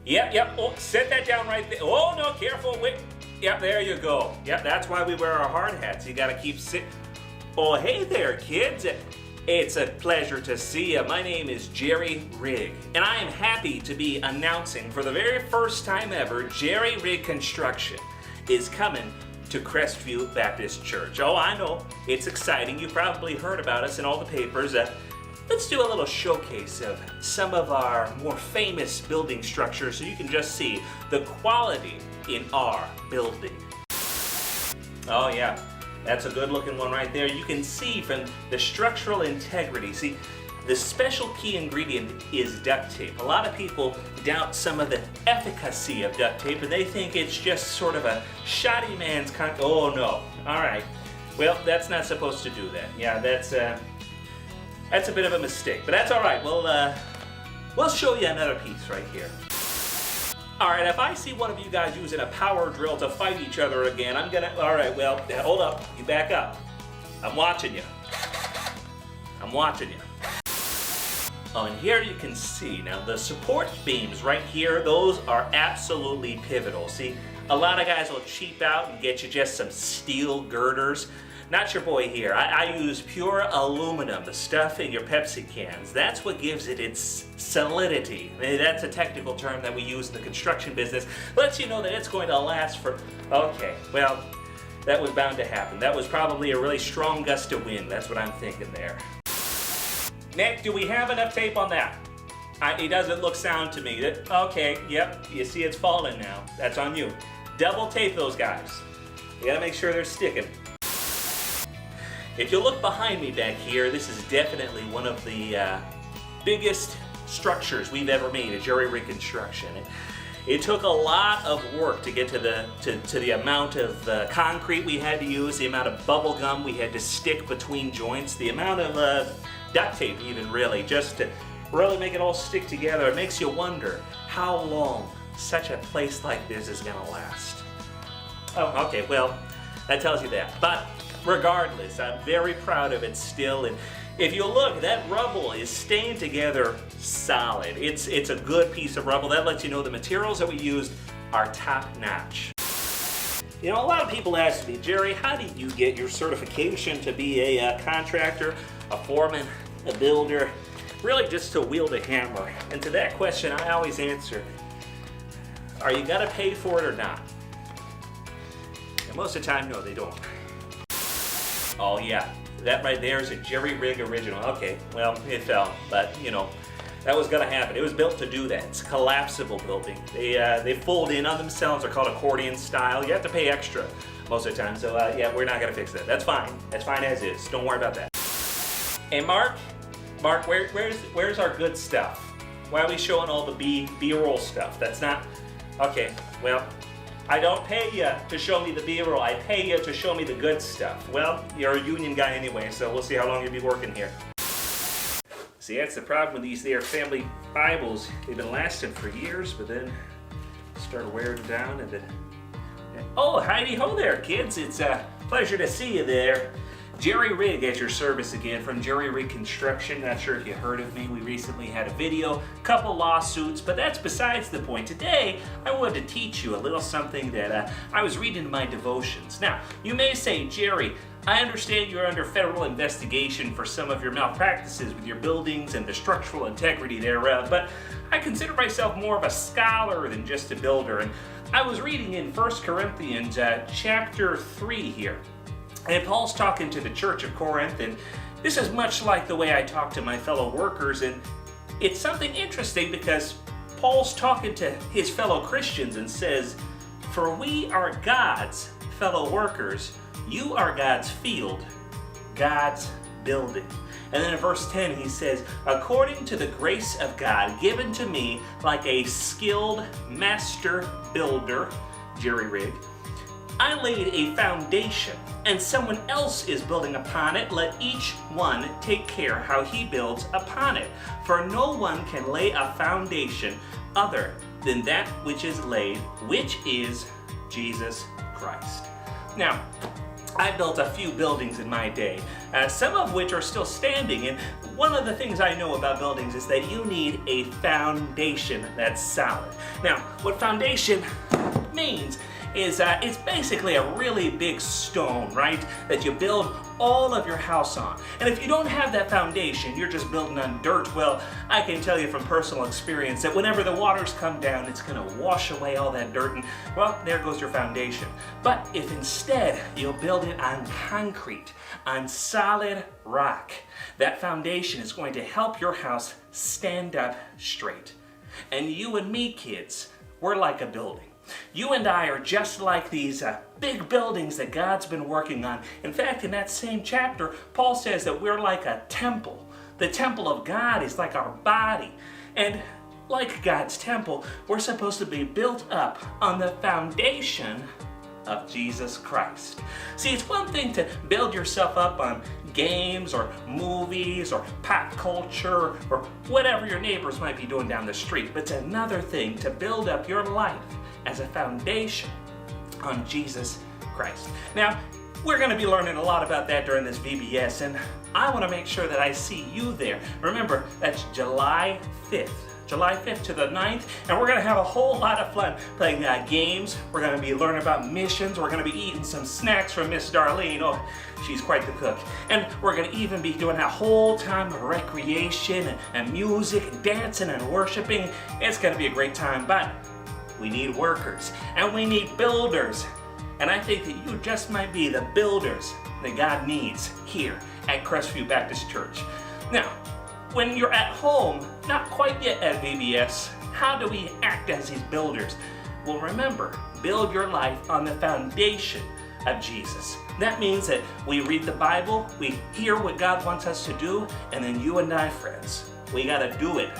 Yep. Oh, set that down right there. Oh, no, careful. Wait. Yep, there you go. Yep, that's why we wear our hard hats. You got to keep sit. Oh, hey there, kids. It's a pleasure to see you. My name is Jerry Rigg, and I am happy to be announcing for the very first time ever, Jerry Rigg Construction is coming to Crestview Baptist Church. Oh, I know, it's exciting. You probably heard about us in all the papers. Let's do a little showcase of some of our more famous building structures so you can just see the quality in our building. Oh yeah, that's a good looking one right there. You can see from the structural integrity. See, the special key ingredient is duct tape. A lot of people doubt some of the efficacy of duct tape and they think it's just sort of a shoddy man's oh no. All right, well, that's not supposed to do that. Yeah, that's a bit of a mistake, but that's all right. We'll show you another piece right here. All right, if I see one of you guys using a power drill to fight each other again, I'm gonna, all right, well, hold up, you back up. I'm watching you. I'm watching you. Oh, and here you can see, now the support beams right here, those are absolutely pivotal. See, a lot of guys will cheap out and get you just some steel girders. Not your boy here. I use pure aluminum, the stuff in your Pepsi cans. That's what gives it its solidity. That's a technical term that we use in the construction business. Lets you know that it's going to last for, okay, well, that was bound to happen. That was probably a really strong gust of wind. That's what I'm thinking there. Nick, do we have enough tape on that? It doesn't look sound to me. Okay, yep, you see it's falling now. That's on you. Double tape those guys. You gotta make sure they're sticking. If you look behind me back here, this is definitely one of the biggest structures we've ever made at Jerry Rigg Construction. It took a lot of work to get to the amount of concrete we had to use, the amount of bubble gum we had to stick between joints, the amount of duct tape even really, just to really make it all stick together. It makes you wonder how long such a place like this is gonna last. Oh, okay, well, that tells you that. But regardless, I'm very proud of it still, and if you look, that rubble is staying together solid. It's a good piece of rubble. That lets you know the materials that we used are top-notch. You know, a lot of people ask me, Jerry, how did you get your certification to be a contractor, a foreman, a builder, really just to wield a hammer? And to that question, I always answer, are you gonna pay for it or not? And most of the time, no, they don't. Oh yeah, that right there is a Jerry Rigg original. Okay, well, it fell, but you know, that was gonna happen. It was built to do that. It's a collapsible building. They fold in on themselves. They're called accordion style. You have to pay extra most of the time, so yeah, we're not gonna fix that. That's fine. That's fine as is. Don't worry about that. Hey, Mark, where's our good stuff? Why are we showing all the B-roll stuff? That's not, okay, well, I don't pay you to show me the B-roll. I pay you to show me the good stuff. Well, you're a union guy anyway, so we'll see how long you'll be working here. See, that's the problem with these there family Bibles. They've been lasting for years, but then start wearing down and then... Oh, hidey ho there, kids. It's a pleasure to see you there. Jerry Rigg at your service again from Jerry Rigg Construction. Not sure if you heard of me. We recently had a video, couple lawsuits, but that's besides the point. Today, I wanted to teach you a little something that I was reading in my devotions. Now, you may say, Jerry, I understand you're under federal investigation for some of your malpractices with your buildings and the structural integrity thereof, but I consider myself more of a scholar than just a builder. And I was reading in 1 Corinthians chapter 3 here. And Paul's talking to the church of Corinth, and this is much like the way I talk to my fellow workers, and it's something interesting because Paul's talking to his fellow Christians and says, for we are God's fellow workers, you are God's field, God's building. And then in verse 10 he says, according to the grace of God given to me like a skilled master builder, Jerry Rigg, I laid a foundation, and someone else is building upon it. Let each one take care how he builds upon it. For no one can lay a foundation other than that which is laid, which is Jesus Christ. Now, I built a few buildings in my day, some of which are still standing, and one of the things I know about buildings is that you need a foundation that's solid. Now, what foundation means is it's basically a really big stone, right, that you build all of your house on. And if you don't have that foundation, you're just building on dirt. Well, I can tell you from personal experience that whenever the waters come down, it's going to wash away all that dirt, and well, there goes your foundation. But if instead you'll build it on concrete, on solid rock, that foundation is going to help your house stand up straight. And you and me, kids, we're like a building. You and I are just like these big buildings that God's been working on. In fact, in that same chapter, Paul says that we're like a temple. The temple of God is like our body. And like God's temple, we're supposed to be built up on the foundation of Jesus Christ. See, it's one thing to build yourself up on games or movies or pop culture or whatever your neighbors might be doing down the street, but it's another thing to build up your life as a foundation on Jesus Christ. Now, we're going to be learning a lot about that during this VBS, and I want to make sure that I see you there. Remember, that's July 5th to the 9th, and we're going to have a whole lot of fun playing games. We're going to be learning about missions. We're going to be eating some snacks from Miss Darlene. Oh, she's quite the cook. And we're going to even be doing a whole time of recreation and music and dancing and worshiping. It's going to be a great time, but we need workers and we need builders. And I think that you just might be the builders that God needs here at Crestview Baptist Church. Now, when you're at home, not quite yet at VBS, how do we act as these builders? Well, remember, build your life on the foundation of Jesus. That means that we read the Bible, we hear what God wants us to do, and then you and I, friends, we gotta do it.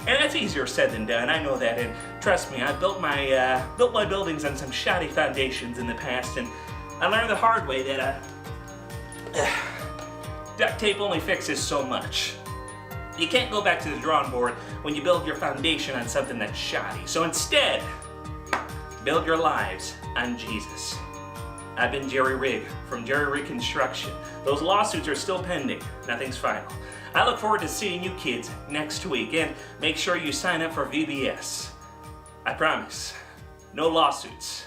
And that's easier said than done, I know that, and trust me, I built my buildings on some shoddy foundations in the past, and I learned the hard way that duct tape only fixes so much. You can't go back to the drawing board when you build your foundation on something that's shoddy. So instead, build your lives on Jesus. I've been Jerry Rigg from Jerry Rigg Construction. Those lawsuits are still pending. Nothing's final. I look forward to seeing you kids next week, and make sure you sign up for VBS. I promise, no lawsuits.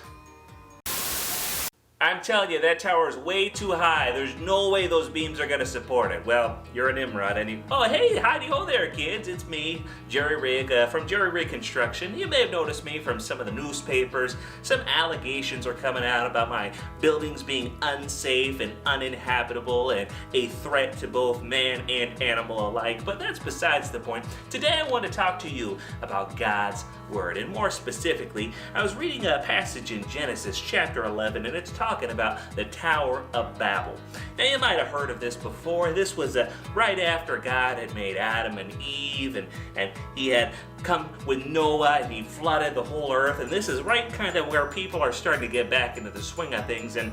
I'm telling you, that tower is way too high. There's no way those beams are gonna support it. Well, you're a Nimrod, and you... Oh, hey, howdy-ho there, kids. It's me, Jerry Rigg, from Jerry Rigg Construction. You may have noticed me from some of the newspapers. Some allegations are coming out about my buildings being unsafe and uninhabitable and a threat to both man and animal alike, but that's besides the point. Today I want to talk to you about God's Word, and more specifically, I was reading a passage in Genesis chapter 11, and it's talking about the Tower of Babel. Now, you might have heard of this before. This was right after God had made Adam and Eve, and he had come with Noah, and he flooded the whole earth, and this is right kind of where people are starting to get back into the swing of things, and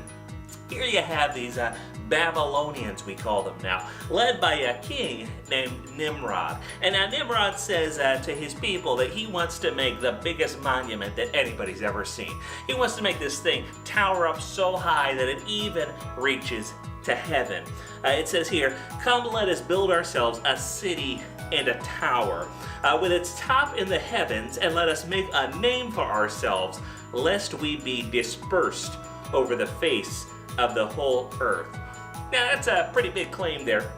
here you have these Babylonians, we call them now, led by a king named Nimrod. And now Nimrod says to his people that he wants to make the biggest monument that anybody's ever seen. He wants to make this thing tower up so high that it even reaches to heaven. It says here, "Come, let us build ourselves a city and a tower, with its top in the heavens, and let us make a name for ourselves, lest we be dispersed over the face of the whole earth." Now, that's a pretty big claim there.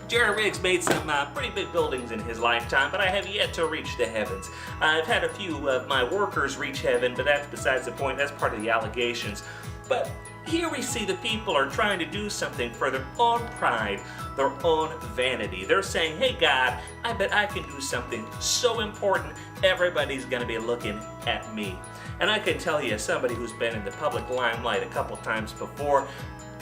Jerry Rigg's made some pretty big buildings in his lifetime, but I have yet to reach the heavens. I've had a few of my workers reach heaven, but that's besides the point. That's part of the allegations. But here we see the people are trying to do something for their own pride, their own vanity. They're saying, "Hey God, I bet I can do something so important, everybody's going to be looking at me." And I can tell you, as somebody who's been in the public limelight a couple times before,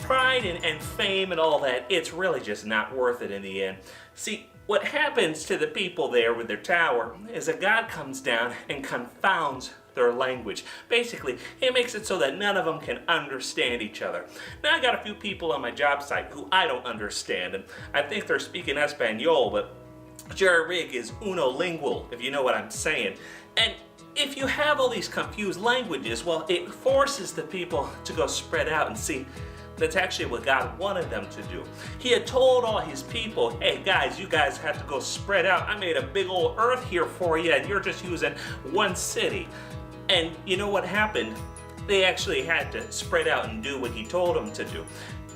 pride and fame and all that, it's really just not worth it in the end. See, what happens to the people there with their tower is that God comes down and confounds their language. Basically, he makes it so that none of them can understand each other. Now, I got a few people on my job site who I don't understand, and I think they're speaking Espanol, but Jerry Rigg is unolingual, if you know what I'm saying. And if you have all these confused languages, well, it forces the people to go spread out and see, That's actually what God wanted them to do. He had told all his people, hey guys, you guys have to go spread out. I made a big old earth here for you, and you're just using one city. And you know what happened? They actually had to spread out and do what he told them to do.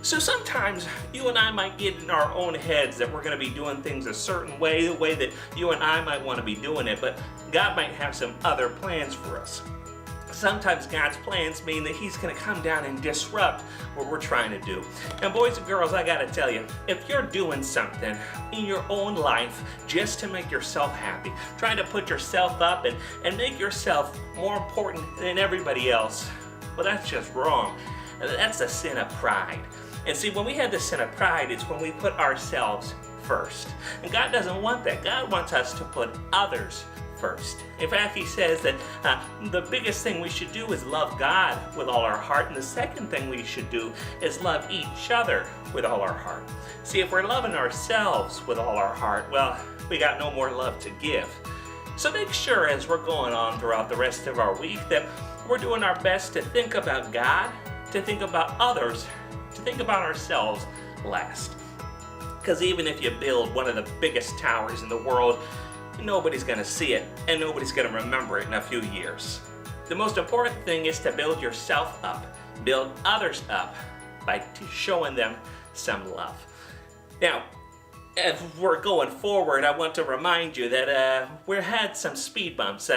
So sometimes you and I might get in our own heads that we're going to be doing things a certain way, the way that you and I might want to be doing it, but God might have some other plans for us. Sometimes God's plans mean that he's going to come down and disrupt what we're trying to do. And boys and girls, I got to tell you, if you're doing something in your own life just to make yourself happy, trying to put yourself up and make yourself more important than everybody else, well, that's just wrong. That's a sin of pride. And see, when we have the sin of pride, it's when we put ourselves first. And God doesn't want that. God wants us to put others first. In fact, he says that the biggest thing we should do is love God with all our heart, and the second thing we should do is love each other with all our heart. See, if we're loving ourselves with all our heart, well, we got no more love to give. So make sure as we're going on throughout the rest of our week that we're doing our best to think about God, to think about others, to think about ourselves last. Because even if you build one of the biggest towers in the world, nobody's going to see it, and nobody's going to remember it in a few years. The most important thing is to build yourself up, build others up by showing them some love. Now, as we're going forward, I want to remind you that we had some speed bumps.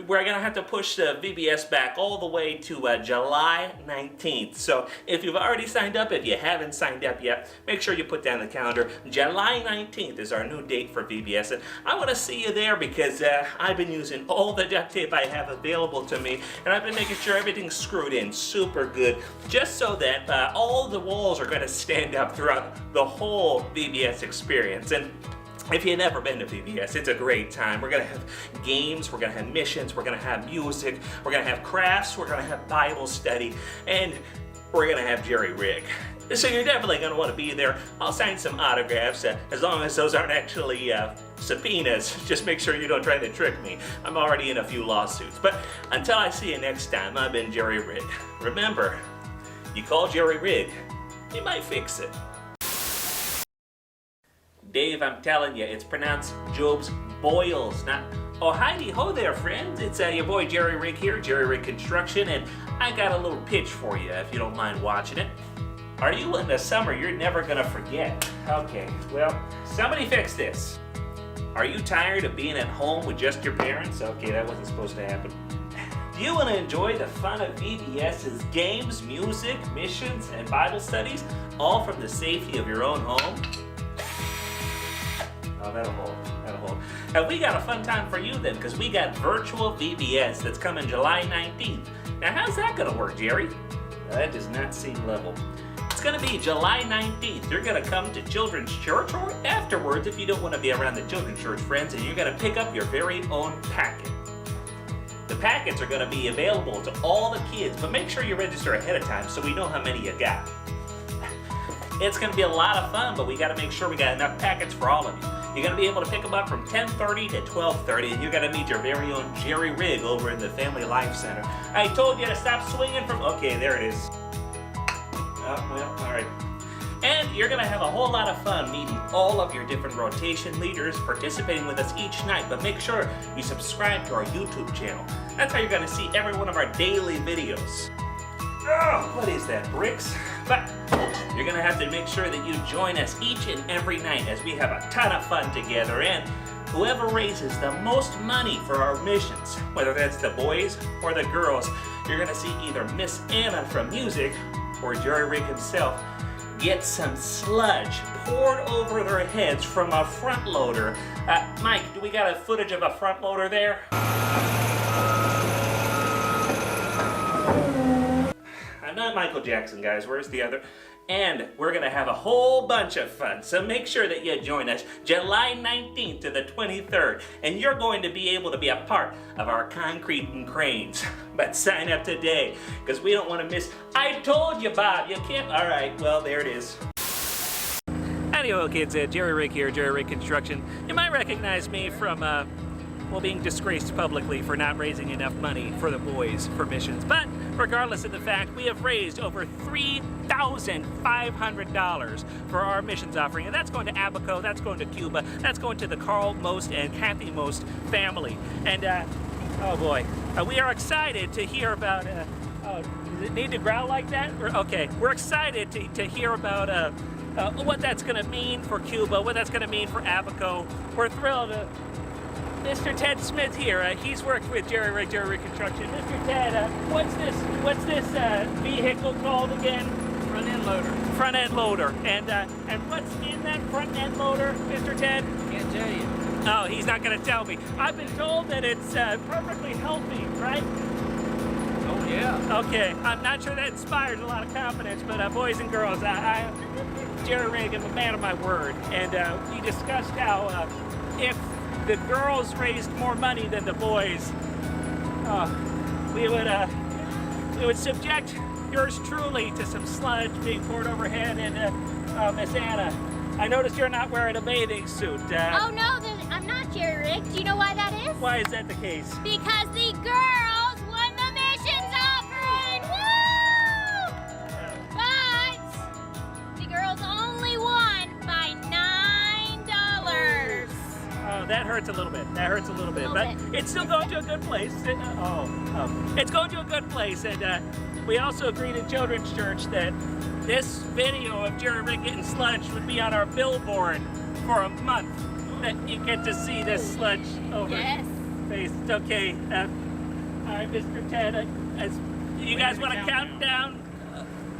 We're going to have to push the VBS back all the way to July 19th. So if you've already signed up, if you haven't signed up yet, make sure you put down the calendar. July 19th is our new date for VBS. And I want to see you there because I've been using all the duct tape I have available to me. And I've been making sure everything's screwed in super good, just so that all the walls are going to stand up throughout the whole VBS experience. And if you've never been to VBS, it's a great time. We're going to have games, we're going to have missions, we're going to have music, we're going to have crafts, we're going to have Bible study, and we're going to have Jerry Rig. So you're definitely going to want to be there. I'll sign some autographs, as long as those aren't actually subpoenas. Just make sure you don't try to trick me. I'm already in a few lawsuits. But until I see you next time, I've been Jerry Rig. Remember, you call Jerry Rig, he might fix it. Dave, I'm telling you, it's pronounced Job's Boils, not... Oh, hidey ho there, friends. It's your boy Jerry Rig here, Jerry Rig Construction, and I got a little pitch for you, if you don't mind watching it. Are you in the summer you're never gonna forget? Okay, well, somebody fix this. Are you tired of being at home with just your parents? Okay, that wasn't supposed to happen. Do you want to enjoy the fun of VBS's games, music, missions, and Bible studies, all from the safety of your own home? Oh, that'll hold. And we got a fun time for you then, because we got virtual VBS that's coming July 19th. Now, how's that going to work, Jerry? That does not seem level. It's going to be July 19th. You're going to come to Children's Church, or afterwards, if you don't want to be around the Children's Church, friends, and you're going to pick up your very own packet. The packets are going to be available to all the kids, but make sure you register ahead of time so we know how many you got. It's going to be a lot of fun, but we got to make sure we got enough packets for all of you. You're going to be able to pick them up from 10:30 to 12:30, and you're going to meet your very own Jerry Rig over in the Family Life Center. I told you to stop swinging from... Okay, there it is. Oh, well, all right. And you're going to have a whole lot of fun meeting all of your different rotation leaders participating with us each night, but make sure you subscribe to our YouTube channel. That's how you're going to see every one of our daily videos. Oh, what is that, bricks? But you're going to have to make sure that you join us each and every night as we have a ton of fun together. And whoever raises the most money for our missions, whether that's the boys or the girls, you're going to see either Miss Anna from music or Jerry Rig himself get some sludge poured over their heads from a front loader. Mike, do we got a footage of a front loader there? I'm not Michael Jackson, guys. Where's the other? And we're going to have a whole bunch of fun, so make sure that you join us July 19th to the 23rd, and you're going to be able to be a part of our concrete and cranes. But sign up today, because we don't want to miss... I told you, Bob, you can't... All right, well, there it is. Howdy, kids. Jerry Rig here, Jerry Rig Construction. You might recognize me from well, being disgraced publicly for not raising enough money for the boys for missions. But regardless of the fact, we have raised over $3,500 for our missions offering, and that's going to Abaco, that's going to Cuba, that's going to the Carl Most and Kathy Most family. And oh boy, we are excited to hear about. Does it need to growl like that? Okay, we're excited to hear about what that's going to mean for Cuba, what that's going to mean for Abaco. We're thrilled. Mr. Ted Smith here. He's worked with Jerry Rig Construction. Mr. Ted, what's this vehicle called again? Front end loader. Front end loader. And what's in that front end loader, Mr. Ted? Can't tell you. Oh, he's not going to tell me. I've been told that it's perfectly healthy, right? Oh yeah. Okay, I'm not sure that inspires a lot of confidence, but boys and girls, Jerry Rig, I'm a man of my word, and we discussed how if the girls raised more money than the boys, we would subject yours truly to some sludge being poured overhead. And Miss Anna, I noticed you're not wearing a bathing suit. Oh no, I'm not, Jerry Rig. Do you know why that is? Why is that the case? Because the girls won the missions offering! Woo! But the girls only won by $9. Oh, that hurts a little bit. That hurts a little bit. But it's still going to a good place. It's going to a good place. And we also agreed in Children's Church that this video of Jerry Rig getting sludge would be on our billboard for a month. That you get to see this sludge over face. Okay. All right, Mr. Ted. You guys want to count down?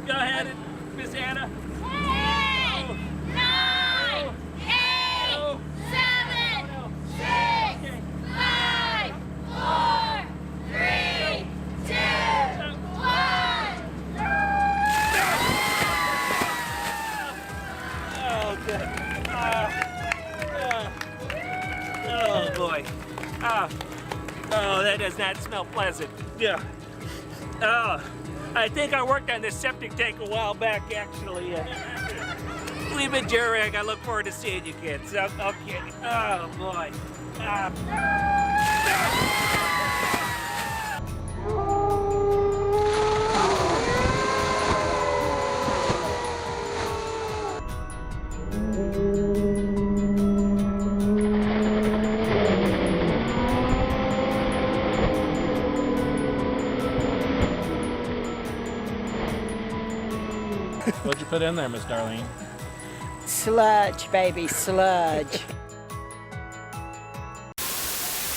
Go ahead, Miss Anna. 10, 9, 8, 7, 6, 5, 4, 3, 2, 1. Oh, good. Oh, boy. Oh, that does not smell pleasant. Yeah. Oh, I think I worked on this septic tank a while back, actually. We've been Jerry Rig. I look forward to seeing you kids. Okay. Oh, boy. What'd you put in there, Miss Darlene? Sludge, baby, sludge.